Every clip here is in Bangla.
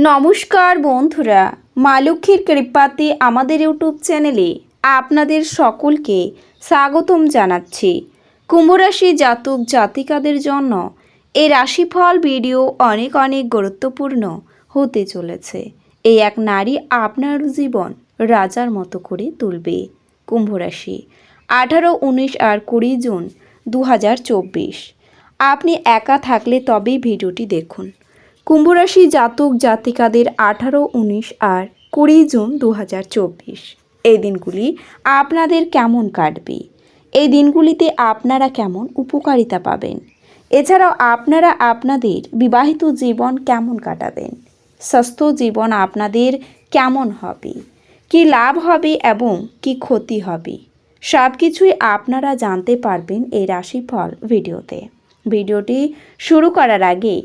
নমস্কার বন্ধুরা, মা লক্ষ্মীর কৃপাতে আমাদের ইউটিউব চ্যানেলে আপনাদের সকলকে স্বাগতম জানাচ্ছি। কুম্ভ রাশি জাতক জাতিকাদের জন্য এই রাশিফল ভিডিও অনেক গুরুত্বপূর্ণ হতে চলেছে। এই এক নারী আপনার জীবন রাজার মতো করে তুলবে। কুম্ভ রাশি 18, 19 আর 20 জুন 2024। আপনি একা থাকলে তবেই ভিডিওটি দেখুন। কুম্ভ রাশি জাতক জাতিকাদের 18, 19 আর 20 জুন 2024 এই দিনগুলি আপনাদের কেমন কাটবে? এই দিনগুলিতে আপনারা কেমন উপকারিতা পাবেন? এছাড়াও আপনারা আপনাদের বিবাহিত জীবন কেমন কাটাবেন? স্বাস্থ্য জীবন আপনাদের কেমন হবে? কি লাভ হবে এবং কি ক্ষতি হবে? সব কিছুই আপনারা জানতে পারবেন এই রাশিফল ভিডিওতে। ভিডিওটি শুরু করার আগে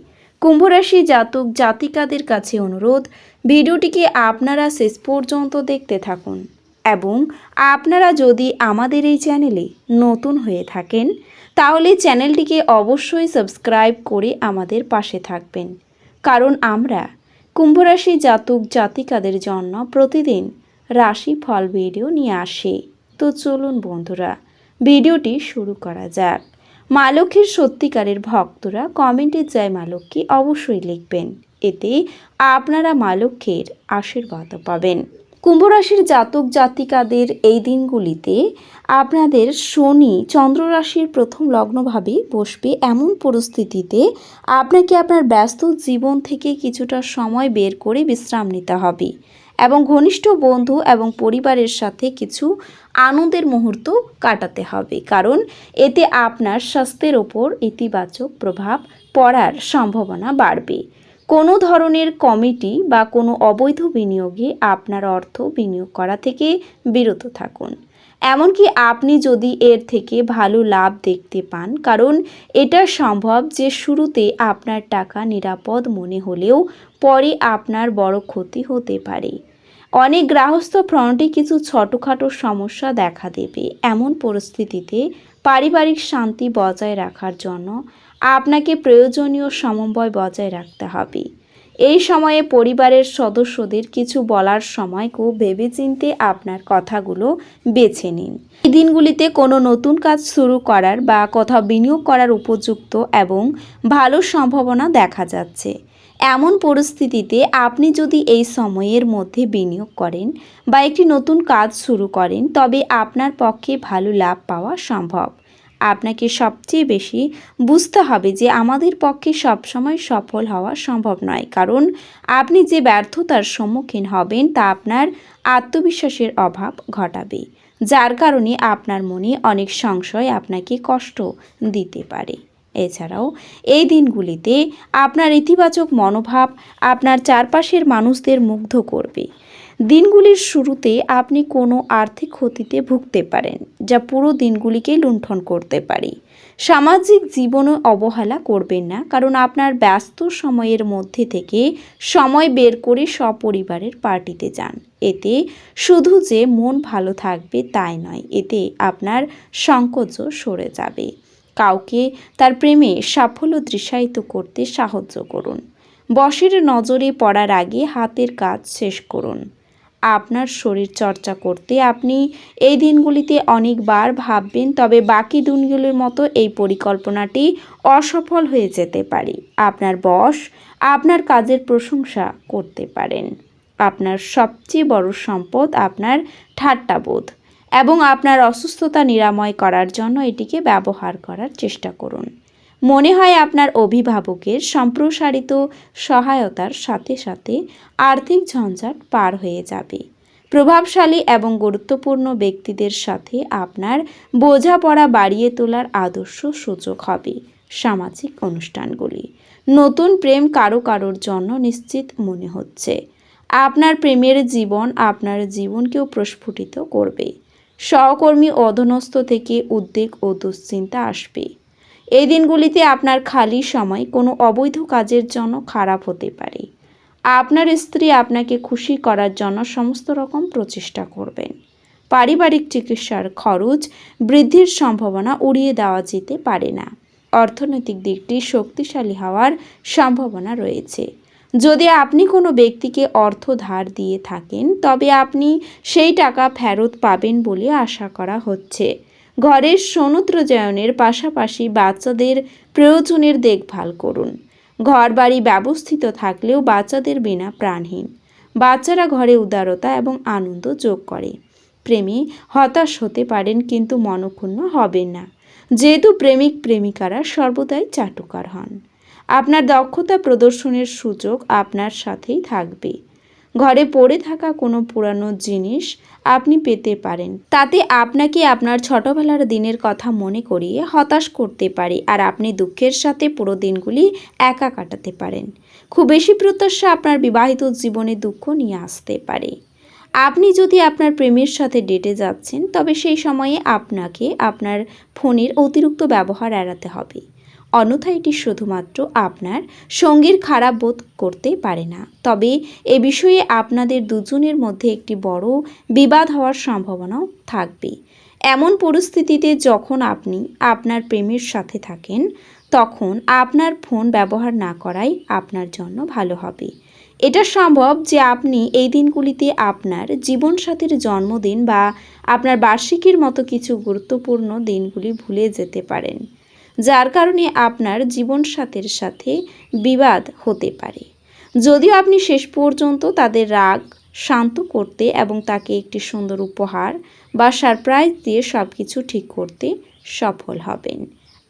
কুম্ভ রাশি জাতক জাতিকাদের কাছে অনুরোধ, ভিডিওটিকে আপনারা শেষ পর্যন্ত দেখতে থাকুন এবং আপনারা যদি আমাদের এই চ্যানেলে নতুন হয়ে থাকেন তাহলে চ্যানেলটিকে অবশ্যই সাবস্ক্রাইব করে আমাদের পাশে থাকবেন, কারণ আমরা কুম্ভ রাশি জাতক জাতিকাদের জন্য প্রতিদিন রাশিফল ভিডিও নিয়ে আসি। তো চলুন বন্ধুরা, ভিডিওটি শুরু করা যাক। মা লক্ষ্মীর সত্যিকারের ভক্তরা কমেন্টে জয় মা লক্ষ্মী অবশ্যই লিখবেন, এতে আপনারা মা লক্ষ্মীর আশীর্বাদ পাবেন। কুম্ভ রাশির জাতক জাতিকাদের এই দিনগুলিতে আপনাদের শনি চন্দ্র রাশির প্রথম লগ্নভাবে বসবে। এমন পরিস্থিতিতে আপনাকে আপনার ব্যস্ত জীবন থেকে কিছুটা সময় বের করে বিশ্রাম নিতে হবে এবং ঘনিষ্ঠ বন্ধু এবং পরিবারের সাথে কিছু আনন্দের মুহূর্ত কাটাতে হবে, কারণ এতে আপনার স্বাস্থ্যের ওপর ইতিবাচক প্রভাব পড়ার সম্ভাবনা বাড়বে। কোনো ধরনের কমিটি বা কোনো অবৈধ বিনিয়োগে আপনার অর্থ বিনিয়োগ করা থেকে বিরত থাকুন। এমনকি আপনি যদি এর থেকে ভালো লাভ দেখতে পান, কারণ এটা সম্ভব যে শুরুতে আপনার টাকা নিরাপদ মনে হলেও পরে আপনার বড় ক্ষতি হতে পারে। অনেক গৃহস্থ ফ্রন্টে কিছু ছোটোখাটো সমস্যা দেখা দেবে। এমন পরিস্থিতিতে পারিবারিক শান্তি বজায় রাখার জন্য আপনাকে প্রয়োজনীয় সমন্বয় বজায় রাখতে হবে। এই সময়ে পরিবারের সদস্যদের কিছু বলার সময় খুব ভেবেচিন্তে আপনার কথাগুলো বেছে নিন। এই দিনগুলিতে কোনো নতুন কাজ শুরু করার বা কোথাও বিনিয়োগ করার উপযুক্ত এবং ভালো সম্ভাবনা দেখা যাচ্ছে। এমন পরিস্থিতিতে আপনি যদি এই সময়ের মধ্যে বিনিয়োগ করেন বা একটি নতুন কাজ শুরু করেন, তবে আপনার পক্ষে ভালো লাভ পাওয়া সম্ভব। আপনাকে সবচেয়ে বেশি বুঝতে হবে যে আমাদের পক্ষে সবসময় সফল হওয়া সম্ভব নয়, কারণ আপনি যে ব্যর্থতার সম্মুখীন হবেন তা আপনার আত্মবিশ্বাসের অভাব ঘটাবে, যার কারণে আপনার মনে অনেক সংশয় আপনাকে কষ্ট দিতে পারে। এছাড়াও এই দিনগুলিতে আপনার ইতিবাচক মনোভাব আপনার চারপাশের মানুষদের মুগ্ধ করবে। দিনগুলির শুরুতে আপনি কোনো আর্থিক ক্ষতিতে ভুগতে পারেন, যা পুরো দিনগুলিকে লুণ্ঠন করতে পারে। সামাজিক জীবনে অবহেলা করবেন না, কারণ আপনার ব্যস্ত সময়ের মধ্যে থেকে সময় বের করে সপরিবারের পার্টিতে যান। এতে শুধু যে মন ভালো থাকবে তাই নয়, এতে আপনার সংকোচ সরে যাবে। কাউকে তার প্রেমে সাফল্য দৃশ্যায়িত করতে সাহায্য করুন। বসের নজরে পড়ার আগে হাতের কাজ শেষ করুন। আপনার শরীর চর্চা করতে আপনি এই দিনগুলিতে অনেকবার ভাববেন, তবে বাকি দিনগুলির মতো এই পরিকল্পনাটি অসফল হয়ে যেতে পারে। আপনার বস আপনার কাজের প্রশংসা করতে পারেন। আপনার সবচেয়ে বড় সম্পদ আপনার ঠাট্টাবোধ, এবং আপনার অসুস্থতা নিরাময় করার জন্য এটিকে ব্যবহার করার চেষ্টা করুন। মনে হয় আপনার অভিভাবকের সম্প্রসারিত সহায়তার সাথে সাথে আর্থিক ঝঞ্ঝাট পার হয়ে যাবে। প্রভাবশালী এবং গুরুত্বপূর্ণ ব্যক্তিদের সাথে আপনার বোঝাপড়া বাড়িয়ে তোলার আদর্শ সুযোগ হবে। সামাজিক অনুষ্ঠানগুলি, নতুন প্রেম কারোর জন্য নিশ্চিত মনে হচ্ছে। আপনার প্রেমের জীবন আপনার জীবনকেও প্রস্ফুটিত করবে। সহকর্মী অধীনস্থ থেকে উদ্বেগ ও দুশ্চিন্তা আসবে। এই দিনগুলিতে আপনার খালি সময় কোনো অবৈধ কাজের জন্য খারাপ হতে পারে। আপনার স্ত্রী আপনাকে খুশি করার জন্য সমস্ত রকম প্রচেষ্টা করবেন। পারিবারিক চিকিৎসার খরচ বৃদ্ধির সম্ভাবনা উড়িয়ে দেওয়া যেতে পারে না। অর্থনৈতিক দিকটি শক্তিশালী হওয়ার সম্ভাবনা রয়েছে। যদি আপনি কোনো ব্যক্তিকে অর্থ ধার দিয়ে থাকেন তবে আপনি সেই টাকা ফেরত পাবেন বলে আশা করা হচ্ছে। ঘরের সৌন্দর্যায়নের পাশাপাশি বাচ্চাদের প্রয়োজনের দেখভাল করুন। ঘরবাড়ি ব্যবস্থিত থাকলেও বাচ্চাদের বিনা প্রাণহীন। বাচ্চারা ঘরে উদারতা এবং আনন্দ যোগ করে। প্রেমে হতাশ হতে পারেন কিন্তু মনক্ষুণ্ণ হবেন না, যেহেতু প্রেমিক প্রেমিকারা সর্বদাই চাটুকার হন। আপনার দক্ষতা প্রদর্শনের সুযোগ আপনার সাথেই থাকবে। ঘরে পড়ে থাকা কোনো পুরানো জিনিস আপনি পেতে পারেন, তাতে আপনাকে আপনার ছোটবেলার দিনের কথা মনে করিয়ে হতাশ করতে পারে, আর আপনি দুঃখের সাথে পুরো দিনগুলি একা কাটাতে পারেন। খুব বেশি প্রত্যাশা আপনার বিবাহিত জীবনে দুঃখ নিয়ে আসতে পারে। আপনি যদি আপনার প্রেমের সাথে ডেটে যাচ্ছেন তবে সেই সময়ে আপনাকে আপনার ফোনের অতিরিক্ত ব্যবহার এড়াতে হবে, অন্যথায় এটি শুধুমাত্র আপনার সঙ্গীর খারাপ বোধ করতে পারে না, তবে এ বিষয়ে আপনাদের দুজনের মধ্যে একটি বড় বিবাদ হওয়ার সম্ভাবনাও থাকবে। এমন পরিস্থিতিতে যখন আপনি আপনার প্রেমের সাথে থাকেন তখন আপনার ফোন ব্যবহার না করাই আপনার জন্য ভালো হবে। এটা সম্ভব যে আপনি এই দিনগুলিতে আপনার জীবনসাথীর জন্মদিন বা আপনার বার্ষিকীর মতো কিছু গুরুত্বপূর্ণ দিনগুলি ভুলে যেতে পারেন, যার কারণে আপনার জীবনসাথীর সাথে বিবাদ হতে পারে। যদিও আপনি শেষ পর্যন্ত তাদের রাগ শান্ত করতে এবং তাকে একটি সুন্দর উপহার বা সারপ্রাইজ দিয়ে সব কিছু ঠিক করতে সফল হবেন।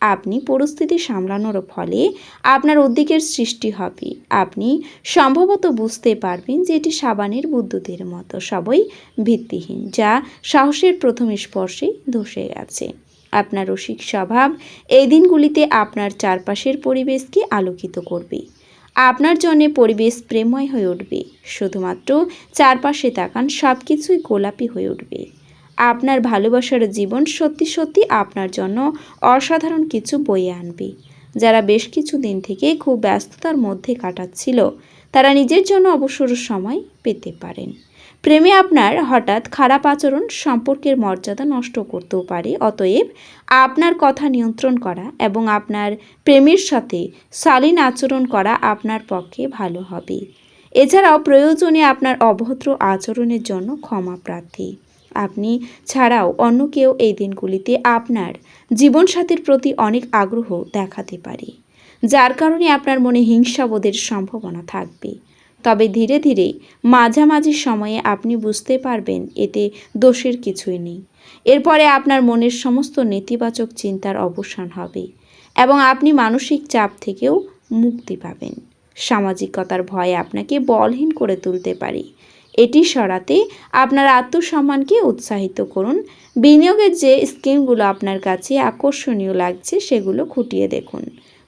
আপনি পরিস্থিতি সামলানোর ফলে আপনার উদ্বেগের সৃষ্টি হবে। আপনি সম্ভবত বুঝতে পারবেন যে এটি সাবানের বুদ্বুদের মতো সবই ভিত্তিহীন, যা সাহসের প্রথম স্পর্শে ধসে গেছে। আপনার রসিক স্বভাব এই দিনগুলিতে আপনার চারপাশের পরিবেশকে আলোকিত করবে। আপনার জন্য পরিবেশ প্রেমময় হয়ে উঠবে। শুধুমাত্র চারপাশে তাকান, সব কিছুই গোলাপি হয়ে উঠবে। আপনার ভালোবাসার জীবন সত্যি সত্যি আপনার জন্য অসাধারণ কিছু বয়ে আনবে। যারা বেশ কিছু দিন থেকে খুব ব্যস্ততার মধ্যে কাটাচ্ছিল তারা নিজের জন্য অবসর সময় পেতে পারেন। প্রেমে আপনার হঠাৎ খারাপ আচরণ সম্পর্কের মর্যাদা নষ্ট করতেও পারে, অতএব আপনার কথা নিয়ন্ত্রণ করা এবং আপনার প্রেমের সাথে শালীন আচরণ করা আপনার পক্ষে ভালো হবে। এছাড়াও প্রয়োজনে আপনার অভদ্র আচরণের জন্য ক্ষমা প্রার্থী। আপনি ছাড়াও অন্য কেউ এই দিনগুলিতে আপনার জীবনসাথীর প্রতি অনেক আগ্রহ দেখাতে পারে, যার কারণে আপনার মনে হিংসাবোধের সম্ভাবনা থাকবে। তবে ধীরে ধীরে মাঝামাঝি সময়ে আপনি বুঝতে পারবেন এতে দোষের কিছুই নেই। এরপরে আপনার মনের সমস্ত নেতিবাচক চিন্তার অবসান হবে এবং আপনি মানসিক চাপ থেকেও মুক্তি পাবেন। সামাজিকতার ভয় আপনাকে বলহীন করে তুলতে পারে। এটি সরাতে আপনার আত্মসম্মানকে উৎসাহিত করুন। বিনিয়োগের যে স্কিমগুলো আপনার কাছে আকর্ষণীয় লাগছে সেগুলো খুঁটিয়ে দেখুন।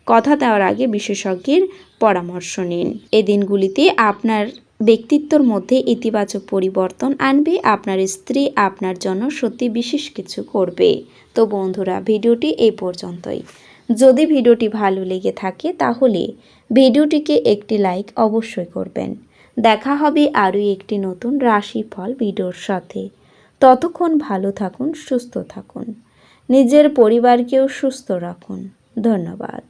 কথা দেওয়ার আগে বিশেষজ্ঞের পরামর্শ নিন। এই দিনগুলিতে আপনার ব্যক্তিত্বর মধ্যে ইতিবাচক পরিবর্তন আনবে। আপনার স্ত্রী আপনার জন্য সত্যি বিশেষ কিছু করবে। তো বন্ধুরা, ভিডিওটি এই পর্যন্তই। যদি ভিডিওটি ভালো লেগে থাকে তাহলে ভিডিওটিকে একটি লাইক অবশ্যই করবেন। দেখা হবে আরও একটি নতুন রাশিফল ভিডিওর সাথে। ততক্ষণ ভালো থাকুন, সুস্থ থাকুন, নিজের পরিবারকেও সুস্থ রাখুন। ধন্যবাদ।